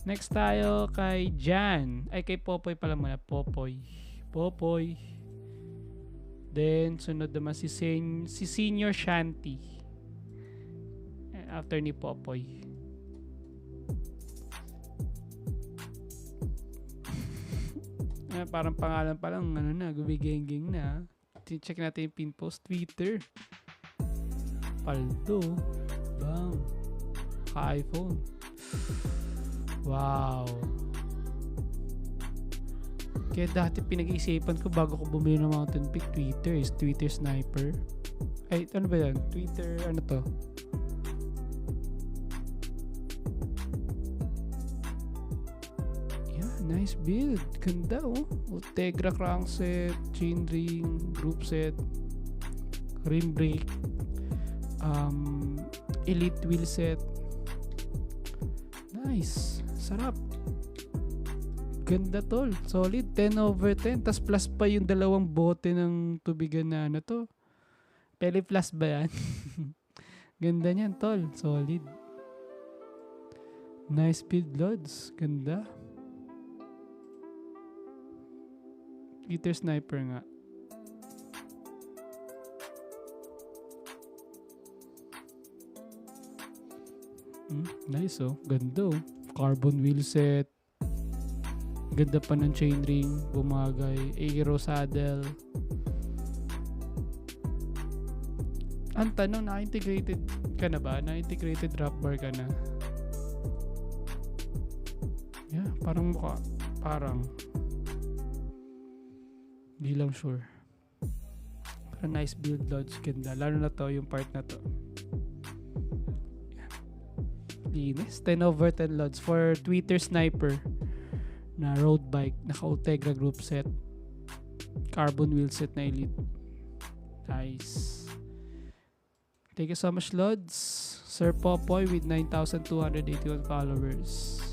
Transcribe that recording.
Next tayo kay Jan. Ay, kay Popoy pala muna. Popoy. Popoy. Then, sunod naman si Senior Shanty. After ni Popoy. Parang pangalan pa lang, ano na, gumigengeng na. Check natin yung pin post. Twitter. Paldo. Bang. Ka-iPhone. Wow. Kaya dati pinag-iisipan ko bago ko bumili ng Mountain Peak Twitter is Twitter Sniper. Ay, ano ba yan? Twitter, ano to? Yeah, nice build. Ganda oh. Ultegra crankset, chain ring, group set, rim brake, elite wheel set. Nice. Sarap. Ganda tol. Solid. 10/10. Tas plus pa yung dalawang bote ng tubigan na ano to. Pele plus ba yan? Ganda niyan tol. Solid. Nice build loads. Ganda. Twitter Sniper nga. Nice oh. Ganda oh. Carbon wheel set. Ganda pa ng chainring. Bumagay. Aero saddle. Ang tanong, na-integrated ka na ba? Na-integrated drop bar ka na? Yeah, parang mukha. Parang. Hindi lang sure. Pero nice build loads. Ganda. Lalo na to, yung part na to. Linis. 10/10 loads for Twitter Sniper na road bike. Naka-Ultegra group set. Carbon wheel set na elite. Nice. Thank you so much, Lods. Sir Popoy with 9,281 followers.